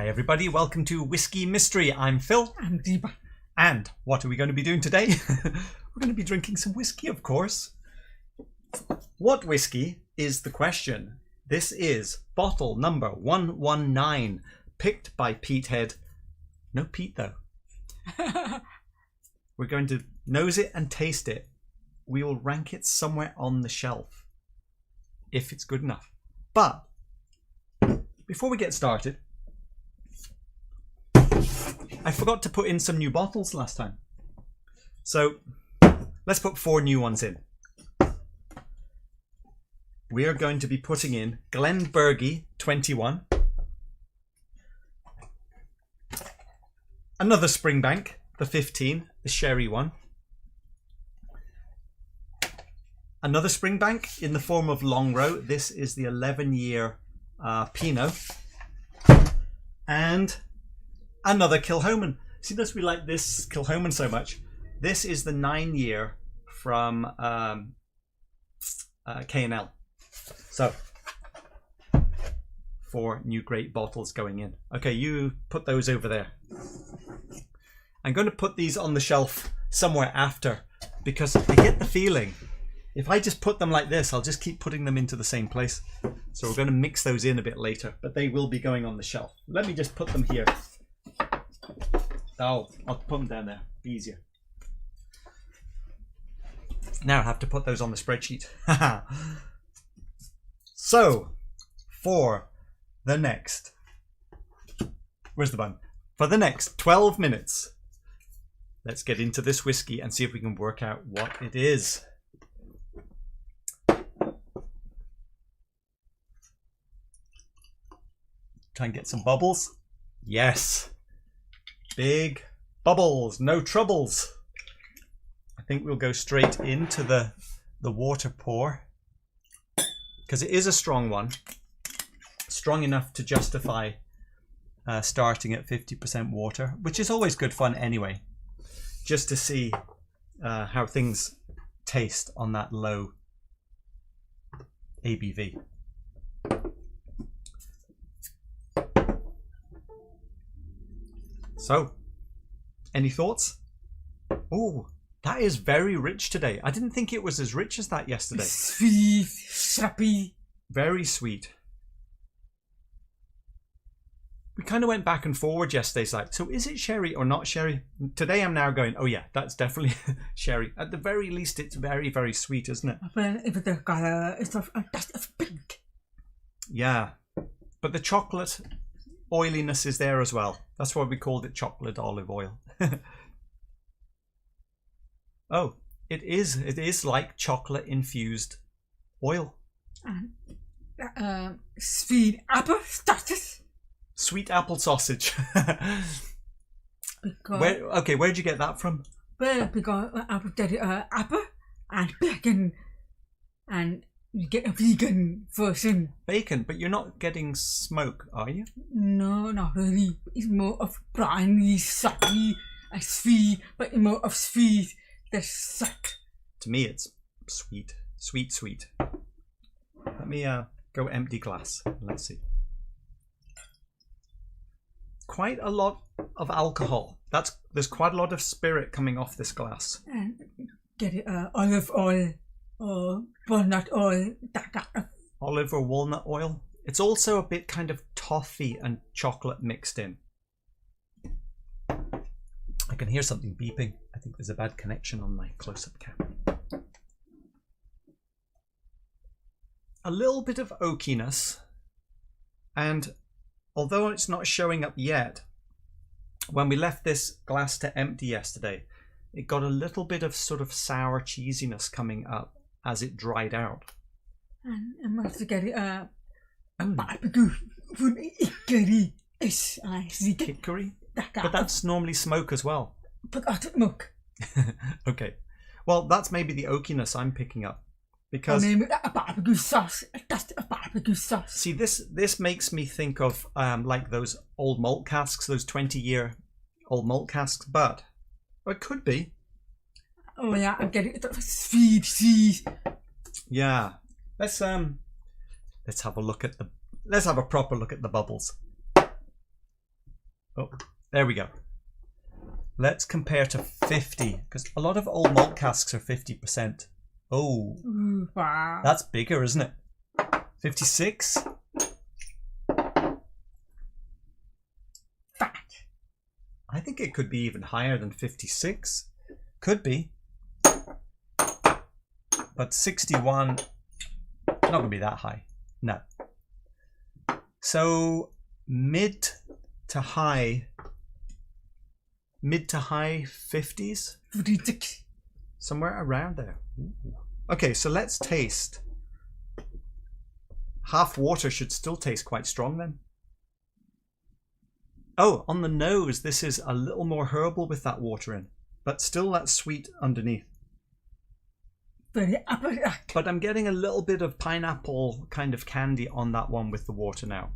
Hi everybody, welcome to Whiskey Mystery. I'm Phil. I'm Deepa. And what are we going to be doing today? We're going to be drinking some whiskey, of course. What whiskey is the question? This is bottle number 119, picked by Pete Head. No Pete though. We're going to nose it and taste it. We will rank it somewhere on the shelf, if it's good enough. But before we get started, I forgot to put in some new bottles last time. So let's put 4 new ones in. We are going to be putting in Glenburgie 21. Another Springbank, the 15, the sherry one. Another Springbank in the form of Longrow. This is the 11-year Pinot. And another Kilchoman. See, that's we like this Kilchoman so much. This is the 9-year from K&L. So 4 new great bottles going in. Okay, you put those over there. I'm going to put these on the shelf somewhere after, because I get the feeling if I just put them like this, I'll just keep putting them into the same place. So we're going to mix those in a bit later, but they will be going on the shelf. Let me just put them here. Oh, I'll put them down there. Be easier. Now I have to put those on the spreadsheet. So, for the next... Where's the button? For the next 12 minutes, let's get into this whiskey and see if we can work out what it is. Try and get some bubbles. Yes. Big bubbles, no troubles. I think we'll go straight into the water pour, because it is a strong one, strong enough to justify starting at 50% water, which is always good fun anyway, just to see how things taste on that low ABV. So, any thoughts? Oh, that is very rich today. I didn't think it was as rich as that yesterday. Sweet, sappy. Very sweet. We kind of went back and forward yesterday. It's like, so is it sherry or not sherry? Today I'm now going, oh yeah, that's definitely sherry. At the very least, it's very, very sweet, isn't it? But if the color is of a dust of pink. Yeah, but the chocolate oiliness is there as well. That's why we called it chocolate olive oil. Oh, it is like chocolate infused oil. Sweet apple sausage. Sweet apple sausage. Because where'd you get that from? Well, because apple and bacon, and you get a vegan version. Bacon, but you're not getting smoke, are you? No, not really. It's more of briny, salty, and sweet, but more of sweet than salt. To me, it's sweet, sweet, sweet. Let me go empty glass. Let's see. Quite a lot of alcohol. There's quite a lot of spirit coming off this glass. And get it olive oil. Walnut oil. Olive or walnut oil. It's also a bit kind of toffee and chocolate mixed in. I can hear something beeping. I think there's a bad connection on my close-up camera. A little bit of oakiness, and although it's not showing up yet, when we left this glass to empty yesterday, it got a little bit of sort of sour cheesiness coming up as it dried out. And I must get it barbecue hickory. Hickory? But that's normally smoke as well. But I don't smoke. Okay. Well, that's maybe the oakiness I'm picking up. Because a barbecue sauce. That's a barbecue sauce. See, this makes me think of like those old malt casks, those 20-year old malt casks, but it could be. Oh yeah, I'm getting it. Sweet. Yeah. Let's have a look at let's have a proper look at the bubbles. Oh, there we go. Let's compare to 50, because a lot of old malt casks are 50%. Oh, Ooh, wow. that's bigger, isn't it? 56. Fat. I think it could be even higher than 56. Could be. But 61, not going to be that high. No. So mid to high 50s? 56. Somewhere around there. Ooh. Okay, so let's taste. Half water should still taste quite strong then. Oh, on the nose, this is a little more herbal with that water in, but still that sweet underneath. Very apple. But I'm getting a little bit of pineapple kind of candy on that one with the water now.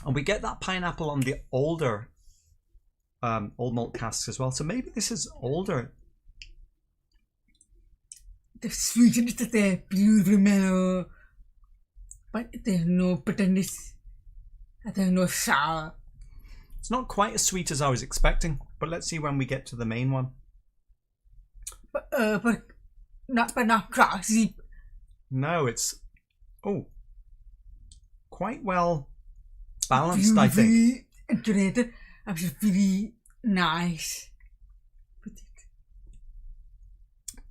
And we get that pineapple on the older old malt casks as well. So maybe this is older. The sweetness is there, beautiful mellow. But there's no bitterness. There's no sour. It's not quite as sweet as I was expecting, but let's see when we get to the main one. But not grassy. No, it's quite well balanced, I think. Integrated. It's very nice.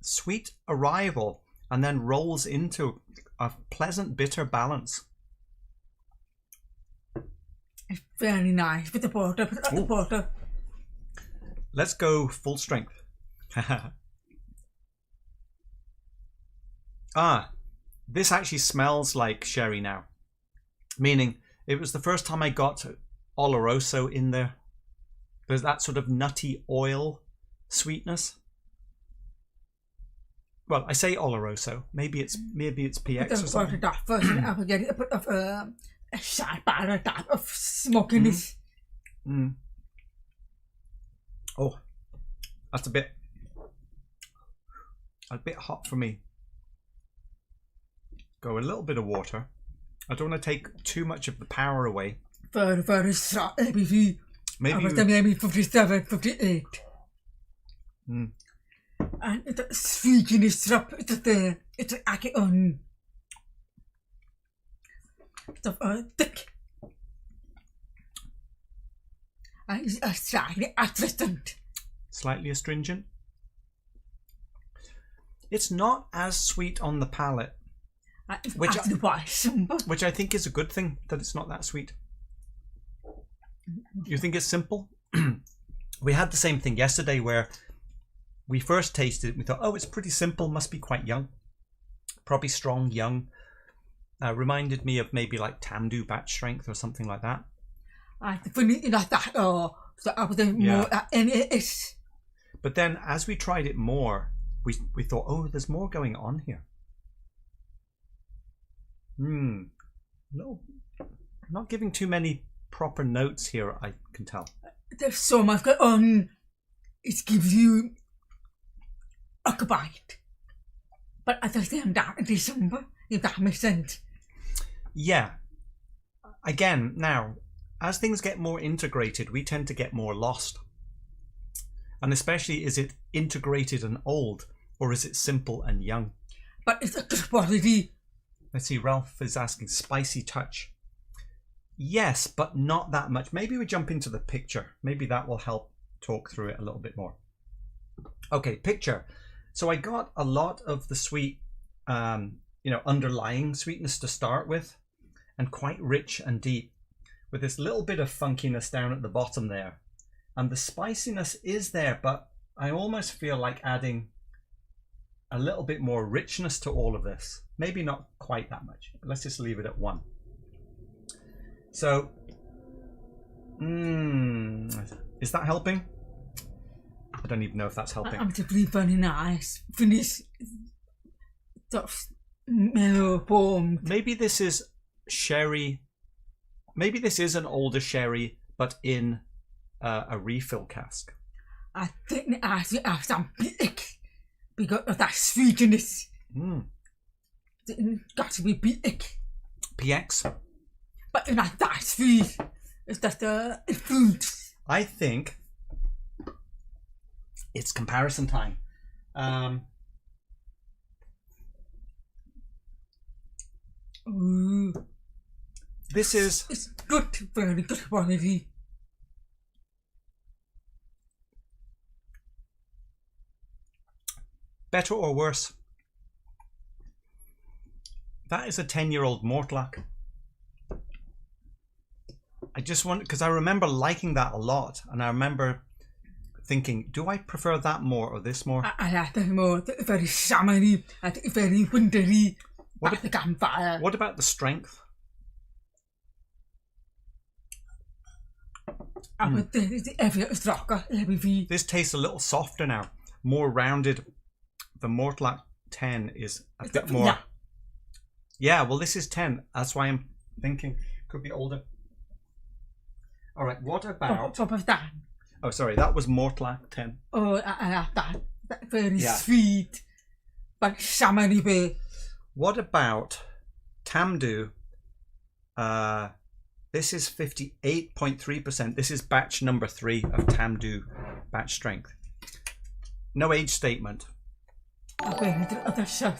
Sweet arrival and then rolls into a pleasant bitter balance. It's very nice with the water. The water. Let's go full strength. This actually smells like sherry now. Meaning it was the first time I got Oloroso in there. There's that sort of nutty oil sweetness. Well, I say Oloroso. Maybe it's PX or something. I will get a bit of a sharp type of smokiness. Oh, that's a bit hot for me. Go a little bit of water. I don't want to take too much of the power away. Very strong ABV. Maybe 57, 58. And it's sweetness up. It's there. It's actually on. It's thick. And it's slightly astringent. Slightly astringent. It's not as sweet on the palate, which I think is a good thing, that it's not that sweet. You think it's simple? We had the same thing yesterday where we first tasted it. We thought, oh, it's pretty simple. Must be quite young. Probably strong, young. Reminded me of maybe like Tamdu batch strength or something like that. But then as we tried it more, we thought, oh, there's more going on here. No, not giving too many proper notes here, I can tell. There's so much going on. It gives you a bite. But at the same time, in December, if that makes sense. Yeah. Again, now, as things get more integrated, we tend to get more lost. And especially, is it integrated and old, or is it simple and young? But it's a good quality. Let's see, Ralph is asking, spicy touch. Yes, but not that much. Maybe we jump into the picture. Maybe that will help talk through it a little bit more. Okay, picture. So I got a lot of the sweet, underlying sweetness to start with, and quite rich and deep, with this little bit of funkiness down at the bottom there. And the spiciness is there, but I almost feel like adding a little bit more richness to all of this. Maybe not quite that much, but let's just leave it at 1. So, is that helping? I don't even know if that's helping. I'm really very nice. Finish. Mellow form. Maybe this is sherry. Maybe this is an older sherry, but in a refill cask. I think I have some big because of that sweetness. It got to be big. PX? But not that sweet. It's just fruit. I think it's comparison time. Ooh. This is... It's good, very good quality. Better or worse? That is a 10-year-old Mortlach. I just want, because I remember liking that a lot, and I remember thinking, do I prefer that more or this more? I like that more. Very summery, very wintry. What, the campfire. What about the strength? This tastes a little softer now, more rounded. The Mortlach 10 is a bit more. Yeah, well, this is 10. That's why I'm thinking could be older. All right, what about? Top of that. Oh, sorry, that was Mortlach 10. Oh, I like that. Very sweet, but summery way. What about Tamdhu? This is 58.3%. This is batch number 3 of Tamdhu batch strength. No age statement.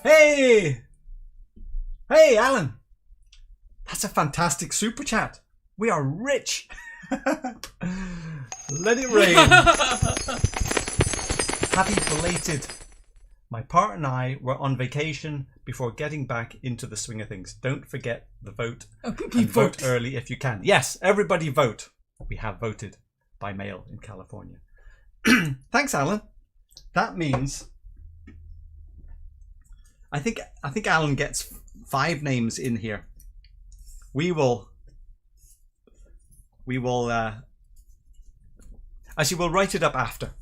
Hey! Hey, Alan! That's a fantastic super chat. We are rich. Let it rain. Happy belated. My partner and I were on vacation before getting back into the swing of things. Don't forget the vote. And vote early if you can. Yes, everybody vote. We have voted by mail in California. Thanks, Alan. That means I think Alan gets 5 names in here. We will actually we'll write it up after,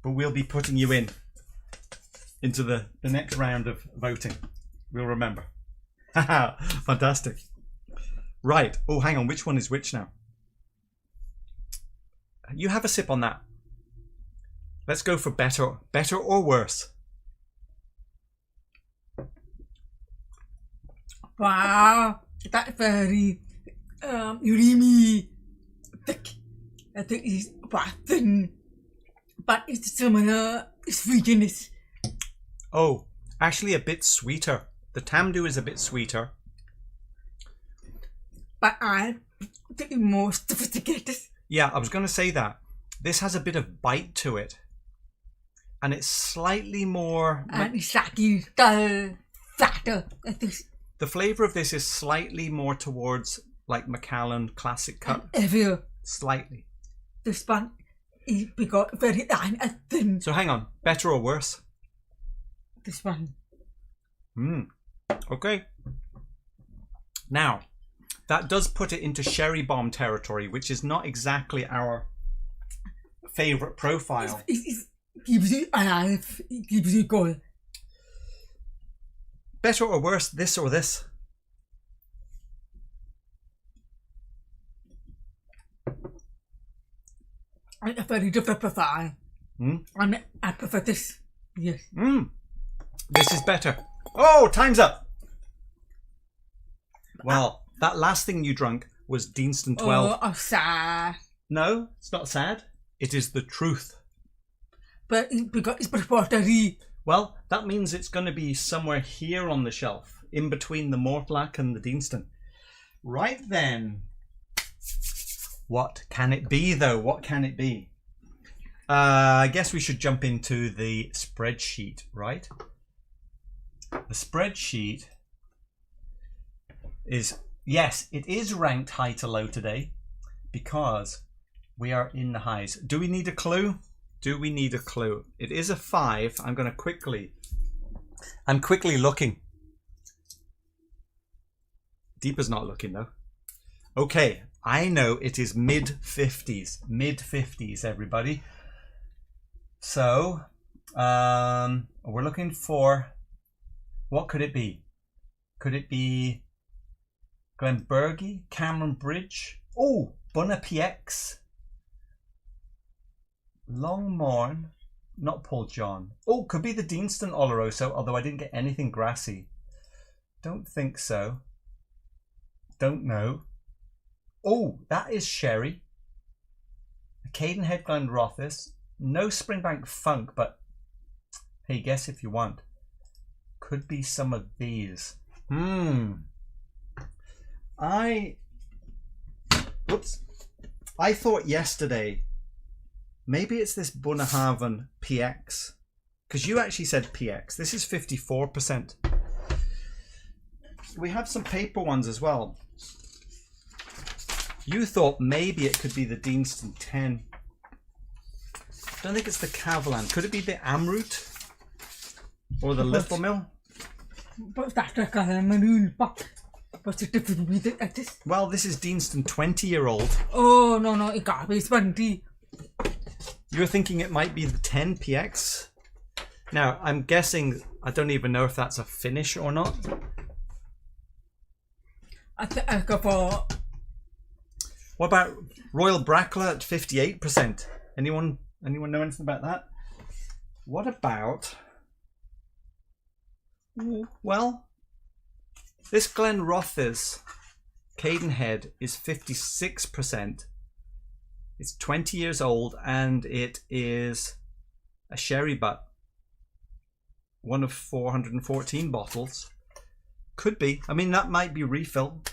but we'll be putting you into the next round of voting. We'll remember. Fantastic. Right. Oh, hang on. Which one is which now? You have a sip on that. Let's go for better or worse. Wow, that's very creamy, thick. I think it's thin, but it's similar sweetness. Oh, actually a bit sweeter. The Tamdhu is a bit sweeter. But I think it's more sophisticated. Yeah, I was going to say that. This has a bit of bite to it. And it's slightly more... And it's slightly dull, fatter. The flavour of this is slightly more towards like Macallan Classic Cut. Heavier. Slightly. This one is very thin. So hang on, better or worse? This one. Okay. Now, that does put it into sherry bomb territory, which is not exactly our favourite profile. It keeps you alive. It keeps you going. Better or worse, this or this? I very different profile. I prefer this. Yes. This is better. Oh, time's up. Well, that last thing you drank was Deanston 12. Oh, I'm sad. No, it's not sad. It is the truth. But because it's watery. Well, that means it's going to be somewhere here on the shelf, in between the Mortlach and the Deanston. Right then. What can it be, though? What can it be? I guess we should jump into the spreadsheet, right? The spreadsheet is, yes, it is ranked high to low today because we are in the highs. Do we need a clue? Do we need a clue? It is a 5. I'm quickly looking. Deepa's not looking though. Okay, I know it is mid-50s. Mid-50s, everybody. So, we're looking for, what could it be? Could it be Glenbergie, Cameron Bridge? Oh, Bunna PX. Longmorn, not Paul John. Oh, could be the Deanston Oloroso, although I didn't get anything grassy. Don't think so. Don't know. Oh, that is sherry. a Cadenhead Glenrothes, no Springbank Funk, but hey, guess if you want. Could be some of these. I thought yesterday maybe it's this Bunnahabhain PX, because you actually said PX. This is 54%. We have some paper ones as well. You thought maybe it could be the Deanston 10. I don't think it's the Cavalan. Could it be the Amrut or the Little Mill? But that's like a maroon box. What's the difference with it? Well, this is Deanston 20-year-old. Oh, no, it can't be 20. You're thinking it might be the 10 PX? Now, I'm guessing, I don't even know if that's a finish or not. I go for... What about Royal Brackla at 58%? Anyone know anything about that? What about... Well, this Glenrothes Cadenhead is 56%. It's 20 years old and it is a sherry butt. One of 414 bottles. Could be. I mean, that might be refill.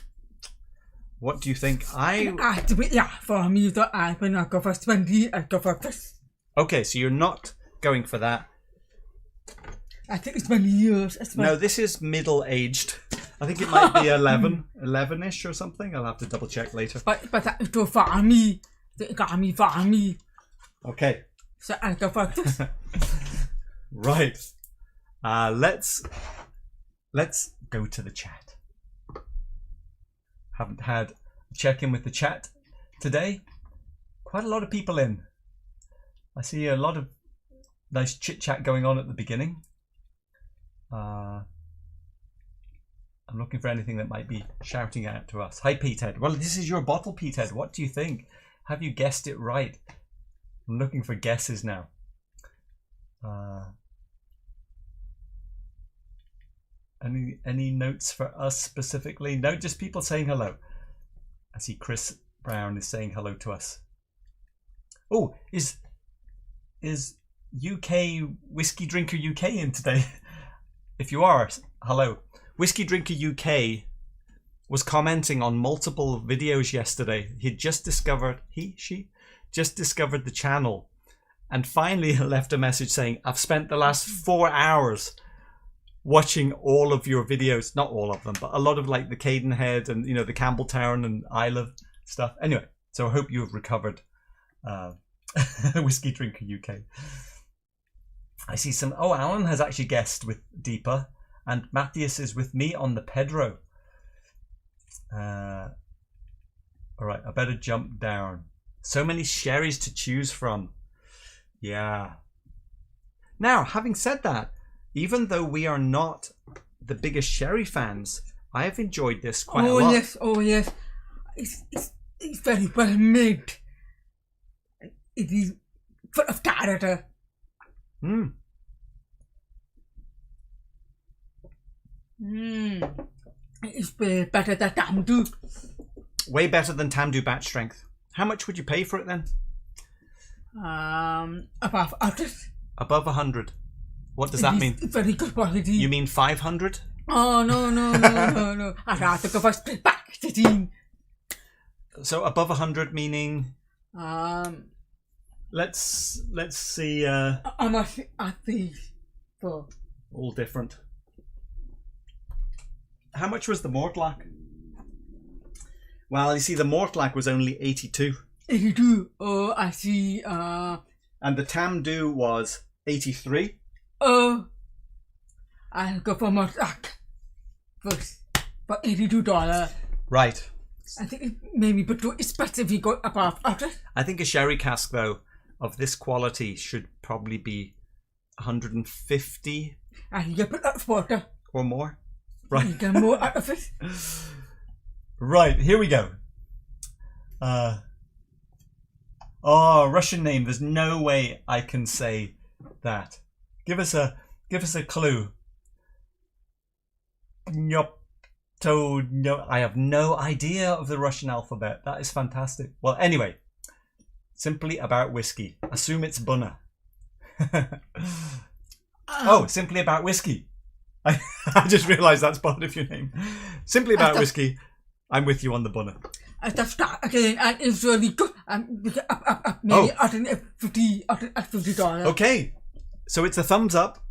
What do you think? Yeah, for me, I go for 20, I go for this. Okay, so you're not going for that. I think it's 20 years. No, this is middle-aged. I think it might be 11-ish or something. I'll have to double check later. But that's too far me. It got me for me. Okay. So I go for this. Right. Let's go to the chat. Haven't had a check-in with the chat today. Quite a lot of people in. I see a lot of nice chit-chat going on at the beginning. I'm looking for anything that might be shouting out to us. Hi, Petehead. Well, this is your bottle, Petehead. What do you think? Have you guessed it right? I'm looking for guesses now. Any notes for us specifically? No, just people saying hello. I see Chris Brown is saying hello to us. Oh, is UK Whiskey Drinker UK in today? If you are, hello. Whiskey Drinker UK was commenting on multiple videos yesterday. She just discovered the channel and finally left a message saying, I've spent the last 4 hours watching all of your videos. Not all of them, but a lot of like the Cadenhead and, the Campbelltown and Isle stuff. Anyway, so I hope you have recovered. Whiskey Drinker UK. I see some... Oh, Alan has actually guessed with Deepa. And Matthias is with me on the Pedro. Alright, I better jump down. So many sherries to choose from. Yeah. Now, having said that, even though we are not the biggest sherry fans, I have enjoyed this quite a lot. Oh yes. It's very well made. It is full of character. It's way better than Tamdu. Way better than Tamdu batch strength. How much would you pay for it then? Above 100. Above 100. What does that mean? Very good quality. You mean 500? Oh no. I'd have to go for back to team. So above 100 meaning? Let's see. How much are these for? All different. How much was the Mortlach? Well, you see, the Mortlach was only 82. 82. Oh, I see. And the Tamdu was 83. Oh, I'll go for Mortlach first for $82. Right. I think it maybe, but especially if you go above 100. I think a sherry cask, though, of this quality should probably be 150. And you put up water. Or more. Right. You get more out of it. Right, here we go. Russian name. There's no way I can say that. Give us a clue. No, I have no idea of the Russian alphabet. That is fantastic. Well, anyway, Simply About Whiskey. Assume it's Bunna. Oh, Simply About Whiskey. I just realised that's part of your name. Simply About Whiskey. I'm with you on the Bunna. At the start again, and it's really good. Maybe at $50. Okay, so it's a thumbs up.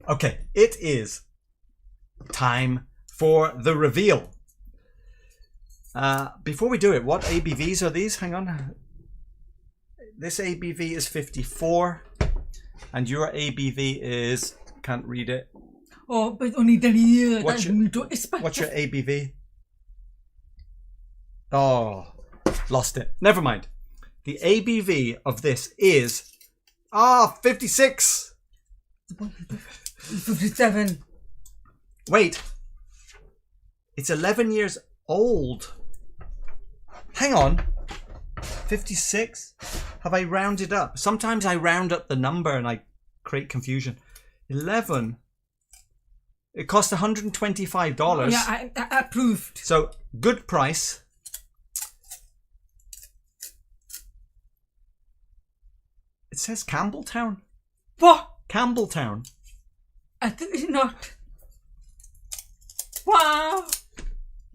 Okay, it is time for the reveal. Before we do it, what ABVs are these? Hang on. This ABV is 54, and your ABV is, can't read it. Oh, but only the year. What's your ABV? Oh, lost it. Never mind. The ABV of this is 56. 57. Wait. It's 11 years old. Hang on. 56? Have I rounded up? Sometimes I round up the number and I create confusion. 11. It cost $125. Yeah, I approved. So, good price. It says Campbelltown. What? Campbelltown. I think it's not. Wow.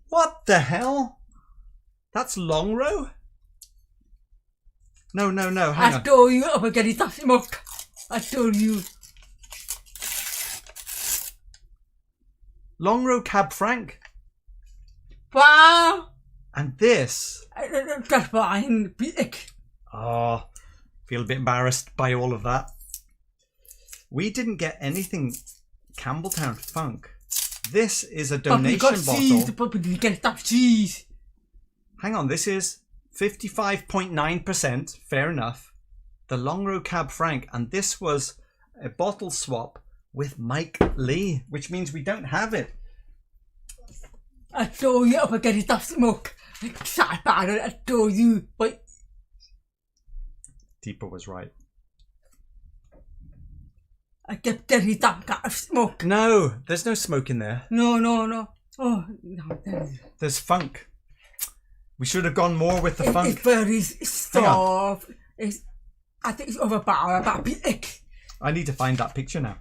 What the hell? That's Longrow? No, hang on. I told you I'm getting that smoke. I told you. Longrow Cab Franc. Wow. And this. That's fine. Oh, feel a bit embarrassed by all of that. We didn't get anything Campbelltown Funk. This is a donation bottle. Cheese, but we didn't get that cheese. Hang on, this is 55.9%. Fair enough. The Longrow Cab Franc, and this was a bottle swap with Mike Lee, which means we don't have it. I told you I'm getting that smoke. I told you, but Deepa was right. I kept getting that kind of smoke. No, there's no smoke in there. No. Oh, no, there's funk. We should have gone more with the funk. It's very soft. I think it's overpowered. I need to find that picture now.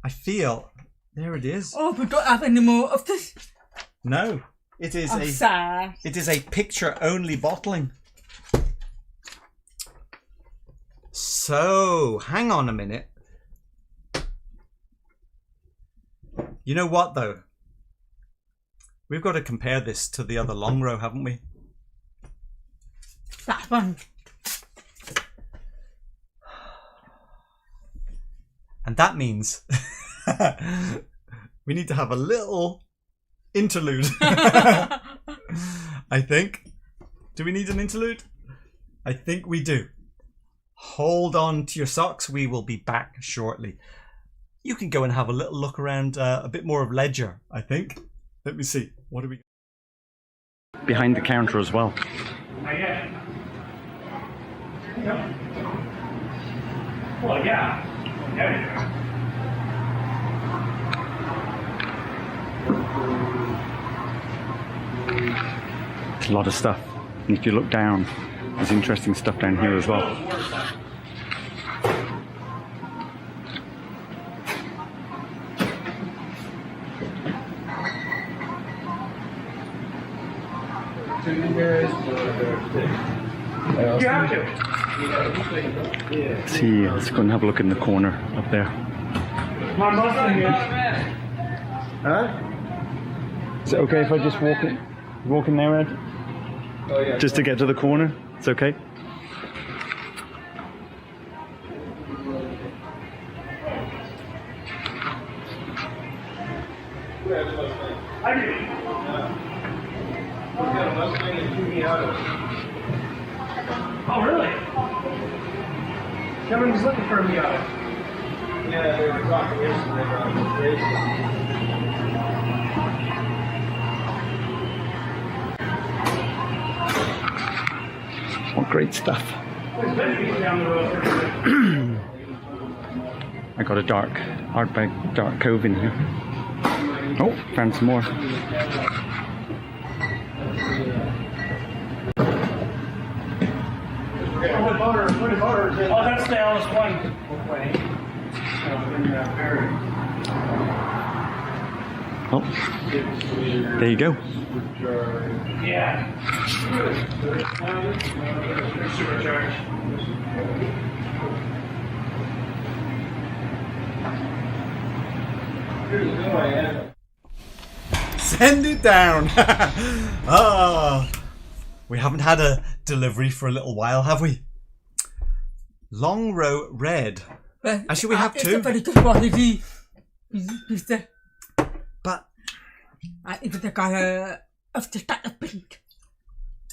I feel there it is. Oh, we don't have any more of this. No, it is sad. It is a picture only bottling. So hang on a minute. You know what though? We've got to compare this to the other Longrow, haven't we? That one. And that means we need to have a little interlude. I think. Do we need an interlude? I think we do. Hold on to your socks. We will be back shortly. You can go and have a little look around, a bit more of Ledger, I think. Let me see. What do we... Behind the counter as well. Well, yeah. There's a lot of stuff. And if you look down, there's interesting stuff down here as well. See, let's go and have a look in the corner up there. Huh? Is it okay if I just walk in there, Ed? Oh, yeah. Just to get to the corner? It's okay? I do. Oh, really? Kevin was looking for a Miata. Yeah, they were talking yesterday about racing. What great stuff. I got a dark cove in here. Oh, found some more. the motor is in. Oh, that's the LS1. In that area. Oh, there you go. Yeah. Supercharged. Send it down. Ah, we haven't had a delivery for a little while, have we? Longrow Red. Actually, we have It's two. a very good quality. But It's the color of the type of pink.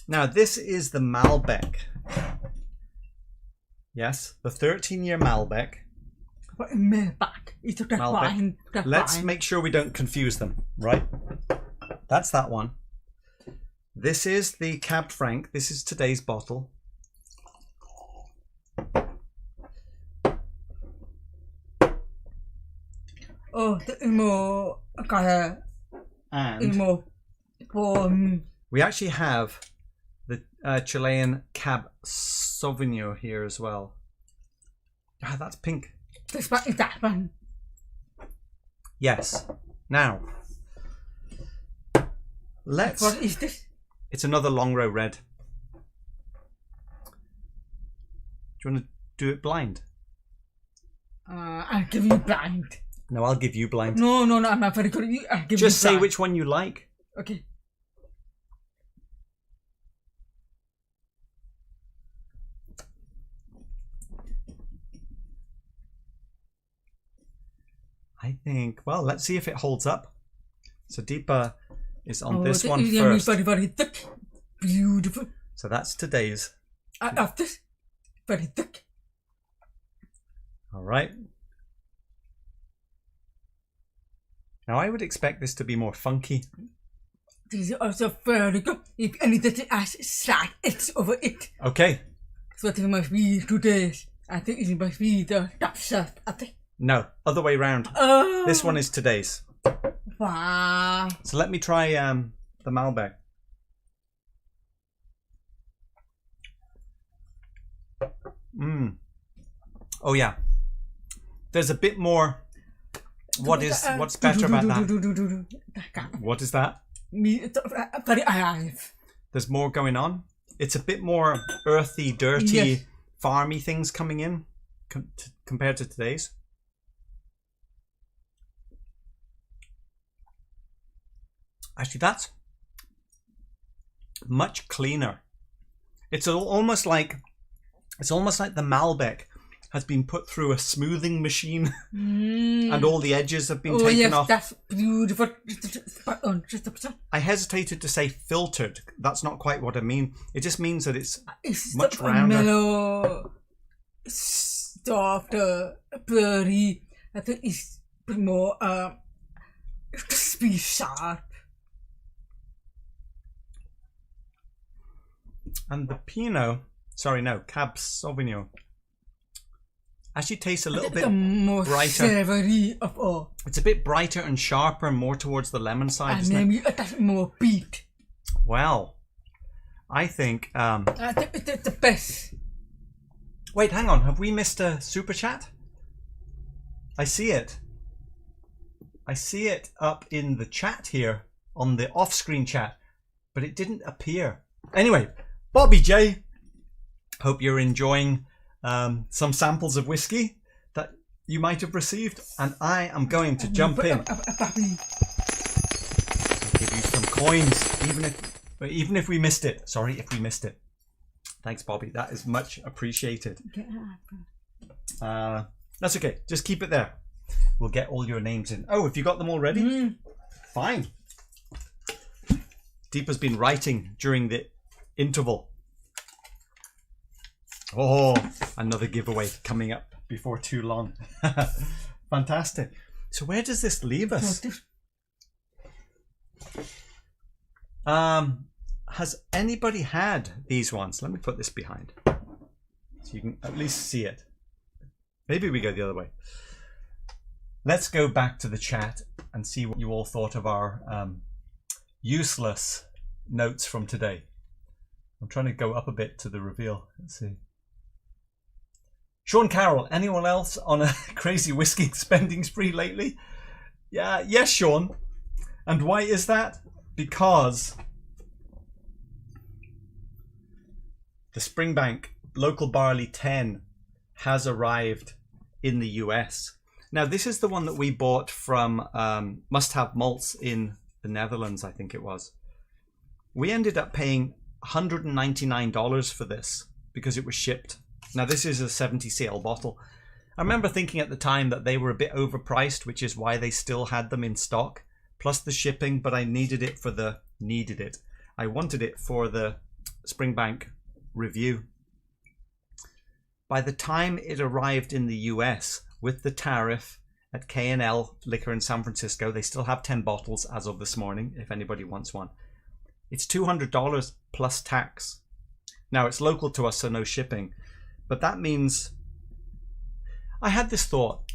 now this is the Malbec. Yes, the 13-year Malbec. But in my back, it's the Malbec. wine. The Let's wine. make sure we don't confuse them, right? That's that one. This is the Cab Franc. This is today's bottle. Oh, the more color. And More warm. we actually have the Chilean Cab Sauvignon here as well. Ah, that's pink. This one is that one. Yes. Now, let's... What is this? It's another Longrow Red. Do you want to do it blind? I'll give you blind. No, I'll give you blind. No, I'm not very good. I'll give Just you say blind. which one you like. Okay. I think, well, let's see if it holds up. So Deepa is on this the one Indian is first. very, very thick. Beautiful. So that's today's. I love this. Very thick. All right. Now I would expect this to be more funky. This is also very good. If anything has slight X over it. Okay. So it must be today's. I think it must be the top shelf. I think. No, other way round. Oh. This one is today's. Wow. So let me try the Malbec. Oh yeah. There's a bit more. What's better about that? What is that? Very alive. There's more going on. It's a bit more earthy, dirty, Yes. farmy things coming in compared to today's. Actually, that's much cleaner. It's almost like the Malbec has been put through a smoothing machine and all the edges have been taken yes, off. that's beautiful. I hesitated to say filtered. That's not quite what I mean. It just means that it's It's much the rounder. mellow, soft, blurry. I think it's more crispy, sharp. And the Pinot, Cab Sauvignon, actually tastes a little bit the most brighter. savory of all. It's a bit brighter and sharper, more towards the lemon side, And isn't it? maybe that's more beat. Well, I think... I think it's the best. Wait, hang on. Have we missed a super chat? I see it. I see it up in the chat here, on the off-screen chat, but it didn't appear. Anyway, Bobby J, hope you're enjoying some samples of whiskey that you might have received, and I am going to jump in. I'll give you some coins, even if we missed it. Sorry if we missed it. Thanks, Bobby. That is much appreciated. That's okay. Just keep it there. We'll get all your names in. Oh, have you got them already? Fine. Deepa's been writing during the interval. Oh, another giveaway coming up before too long. Fantastic. So where does this leave us? Has anybody had these ones? Let me put this behind so you can at least see it. Maybe we go the other way. Let's go back to the chat and see what you all thought of our useless notes from today. I'm trying to go up a bit to the reveal. Let's see. Sean Carroll, anyone else on a crazy whiskey spending spree lately? Yeah, yes, Sean. And why is that? Because the Springbank Local Barley 10 has arrived in the US. Now, this is the one that we bought from Must Have Malts in the Netherlands, I think it was. We ended up paying $199 for this because it was shipped. Now, this is a 70cl bottle. I remember thinking at the time that they were a bit overpriced, which is why they still had them in stock, plus the shipping, but I needed it for the... I wanted it for the Springbank review. By the time it arrived in the US with the tariff at K&L Liquor in San Francisco, they still have 10 bottles as of this morning, if anybody wants one. It's $200 plus tax. Now, it's local to us, so no shipping. But that means, I had this thought,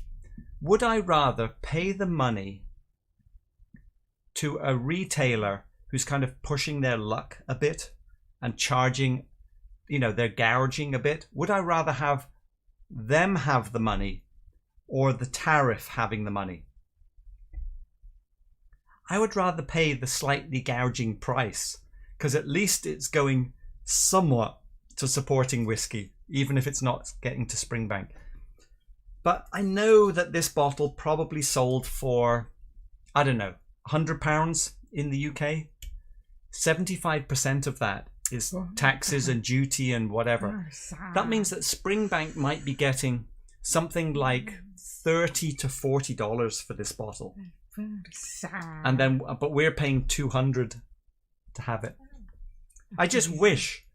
would I rather pay the money to a retailer who's kind of pushing their luck a bit and charging, you know, they're gouging a bit? Would I rather have them have the money or the tariff having the money? I would rather pay the slightly gouging price, because at least it's going somewhat to supporting whiskey, even if it's not getting to Springbank. But I know that this bottle probably sold for, I don't know, £100 in the UK. 75% of that is taxes and duty and whatever. That means that Springbank might be getting something like $30 to $40 for this bottle. And then, but we're paying $200 to have it. I just wish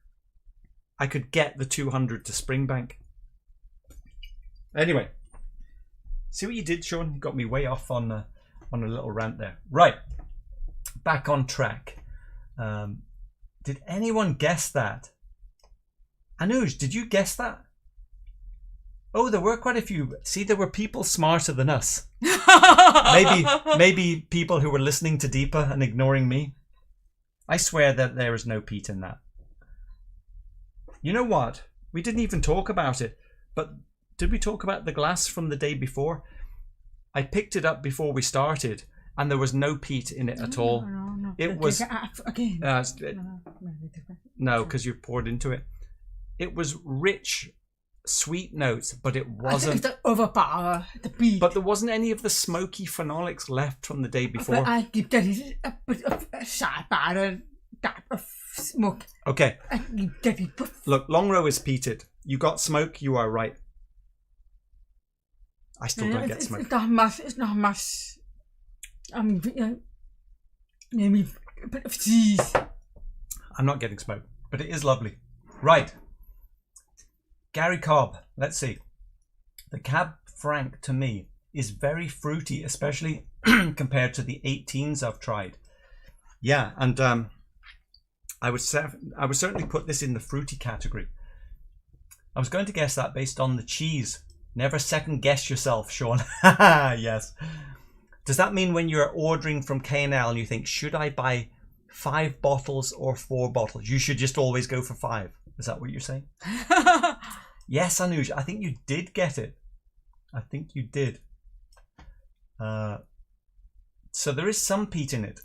I could get the $200 to Springbank. Anyway, see what you did, Sean? You got me way off on a little rant there. Right, back on track. Did anyone guess that? Anuj, did you guess that? Oh, there were quite a few. See, there were people smarter than us. maybe people who were listening to Deepa and ignoring me. I swear that there is no peat in that. You know what? We didn't even talk about it. But did we talk about the glass from the day before? I picked it up before we started, and there was no peat in it at all. No. It was again. No, because you poured into it. It was rich, sweet notes, but it wasn't. It's the overpower the beat. But there wasn't any of the smoky phenolics left from the day before. But I keep getting a bit of a sharp type of smoke. Okay. I keep getting Look, Longrow is peated. You got smoke. You are right. I still don't get smoke. It's not much. It's not much. Maybe a bit of cheese. I'm not getting smoke, but it is lovely. Right. Gary Cobb. Let's see. The Cab Franc to me is very fruity, especially compared to the 18s I've tried. Yeah, and I would certainly put this in the fruity category. I was going to guess that based on the cheese. Never second guess yourself, Sean. Yes. Does that mean when you're ordering from K&L and you think, should I buy 5 bottles or 4 bottles? You should just always go for 5. Is that what you're saying? Yes, Anuj, I think you did get it. I think you did. So there is some peat in it.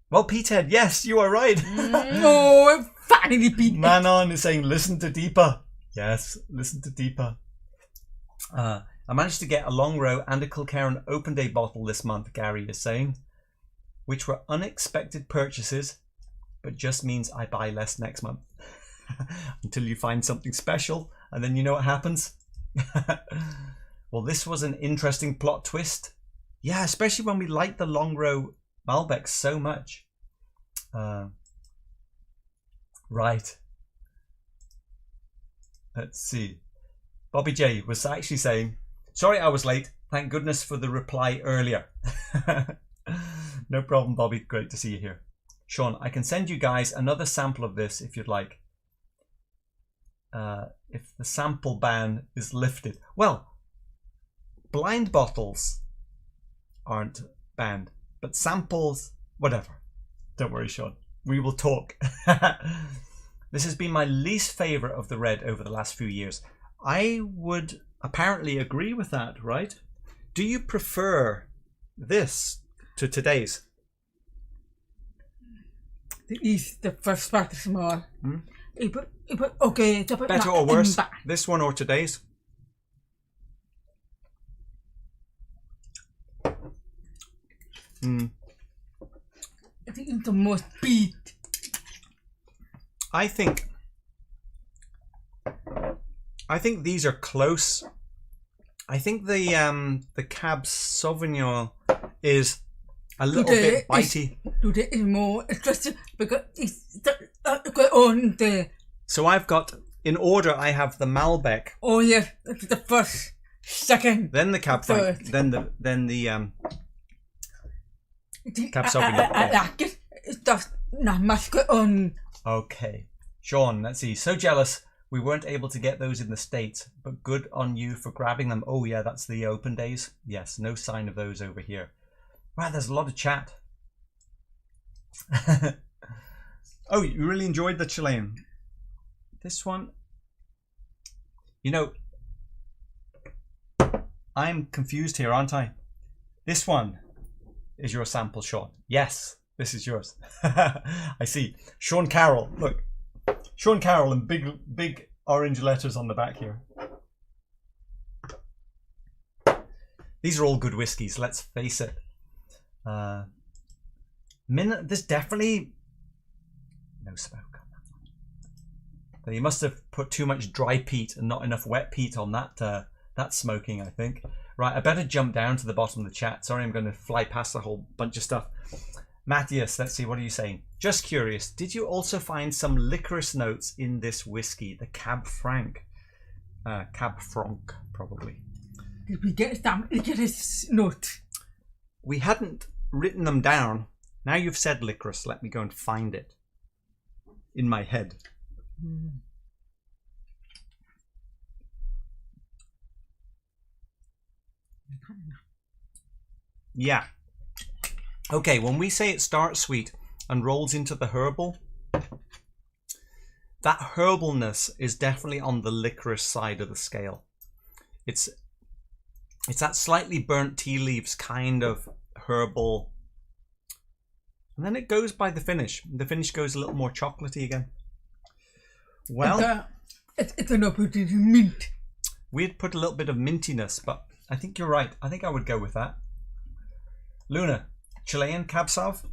Well, Peathead, yes, you are right. Oh, finally peat. Manon is saying, listen to Deepa. Yes, listen to Deepa. I managed to get a Longrow and a Kilchoman Open Day bottle this month, Gary is saying, which were unexpected purchases, but just means I buy less next month. Until you find something special, and then you know what happens. Well, this was an interesting plot twist. Yeah, especially when we like the Longrow Malbec so much. Right. Let's see. Bobby J was actually saying, sorry I was late. Thank goodness for the reply earlier. No problem, Bobby. Great to see you here. Sean, I can send you guys another sample of this if you'd like. If the sample ban is lifted. Well, blind bottles aren't banned, but samples, whatever. Don't worry, Sean. We will talk. This has been my least favourite of the red over the last few years. I would apparently agree with that, right? Do you prefer this to today's? The first part is small. Hmm? Okay, it's a bit Better or worse? This one or today's? I think it's the most beat. I think these are close. I think the Cab Sauvignon is a little bit bitey. Today is more. It's just because it's on the. So I've got, in order, I have the Malbec. Oh yes, it's the first, second. Then the Cab Franc. Then the Cab Sauvignon. I like it. It's just not much on. Okay, Sean. Let's see. So jealous we weren't able to get those in the States, but good on you for grabbing them. Oh yeah, that's the open days. Yes, no sign of those over here. Wow, there's a lot of chat. Oh, you really enjoyed the Chilean. This one, you know, I'm confused here, aren't I? This one is your sample, Sean. Yes, this is yours. I see. Sean Carroll, look. Sean Carroll in big orange letters on the back here. These are all good whiskies, let's face it. There's definitely no smoke on that one. You must have put too much dry peat and not enough wet peat on that smoking, I think. Right, I better jump down to the bottom of the chat. Sorry, I'm going to fly past a whole bunch of stuff. Matthias, let's see, what are you saying? Just curious, did you also find some licorice notes in this whiskey, the Cab Franc? Cab Franc, probably. Did we get some licorice note? We hadn't written them down. Now you've said licorice, let me go and find it in my head. Yeah. Okay, when we say it starts sweet and rolls into the herbal, that herbalness is definitely on the licorice side of the scale. It's that slightly burnt tea leaves kind of herbal. And then it goes by the finish. The finish goes a little more chocolatey again. Well, it's an opportunity mint. We'd put a little bit of mintiness, but I think you're right. I think I would go with that. Luna, Chilean Cab Sauv?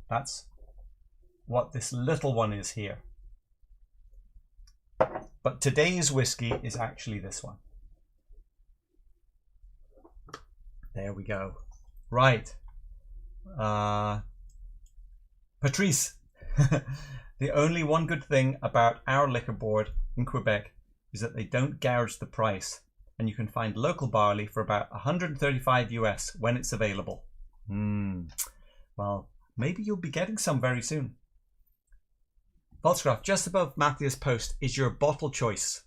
That's what this little one is here. But today's whiskey is actually this one. There we go. Right. Patrice. The only one good thing about our liquor board in Quebec is that they don't gouge the price, and you can find local barley for about $135 US when it's available. Well, maybe you'll be getting some very soon. Volksgraf, just above Matthias' post is your bottle choice.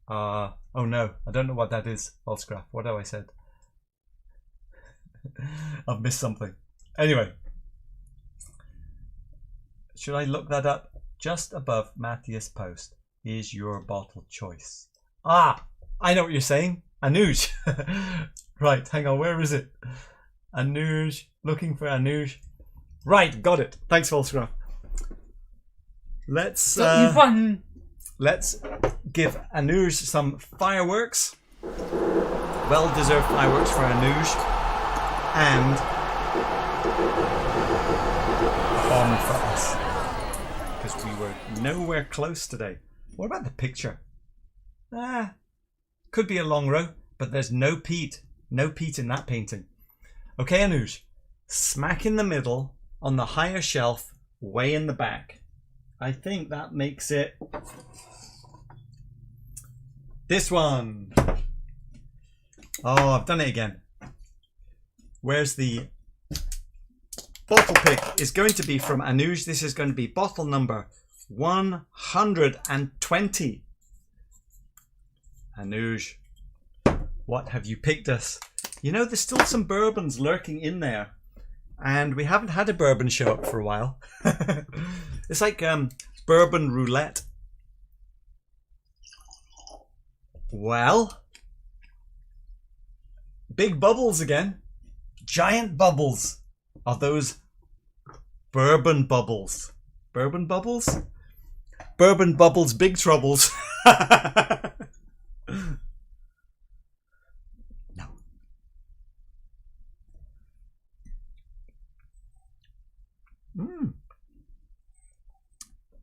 Oh no, I don't know what that is, Volksgraf. What have I said? I've missed something. Anyway, should I look that up? Just above Matthias' post is your bottle choice. Ah, I know what you're saying. Anouge. Right, hang on, where is it? Anouge, looking for Anouge. Right, got it. Thanks, Volksgraf. Let's give Anouge some fireworks. Well-deserved fireworks for Anouge. And a bomb for us. Because we were nowhere close today. What about the picture? Could be a Longrow, but there's no peat. No peat in that painting. Okay, Anouge. Smack in the middle, on the higher shelf, way in the back. I think that makes it this one. Oh, I've done it again. Where's the bottle pick? Is going to be from Anouge. This is going to be bottle number 120. Anouge, what have you picked us? You know, there's still some bourbons lurking in there, and we haven't had a bourbon show up for a while. It's like bourbon roulette. Well, big bubbles again. Giant bubbles. Are those bourbon bubbles? Bourbon bubbles? Bourbon bubbles, big troubles. No.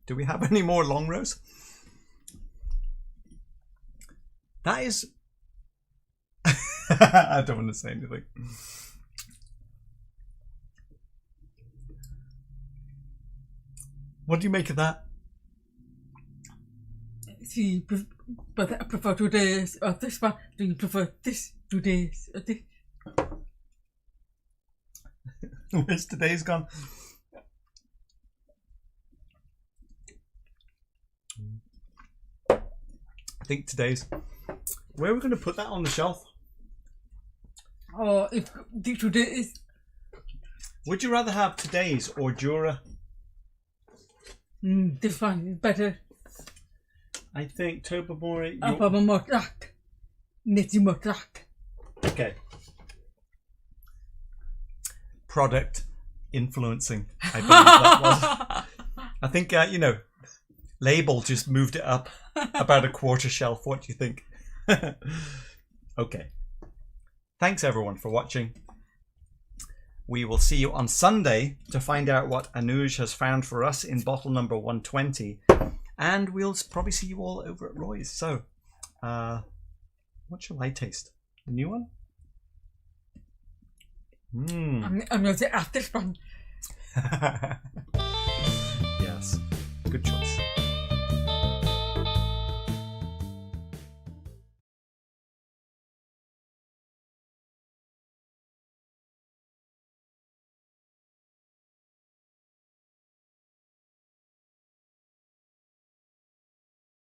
Do we have any more Longrows? That is... I don't want to say anything. What do you make of that? See, but I prefer 2 days of this one. Do you prefer this 2 days of this? Where's today's gone? I think today's... Where are we going to put that on the shelf? Or if the 2 days... Would you rather have today's or Jura? This one is better. I think Tobermory... I have a more track. Netty more track. Okay. Product influencing, I believe that was. I think, you know, label just moved it up about a quarter shelf. What do you think? Okay. Thanks everyone for watching. We will see you on Sunday to find out what Anuj has found for us in bottle number 120. And we'll probably see you all over at Roy's. So, what shall I taste? The new one? I'm going to ask this one. Yes, good choice.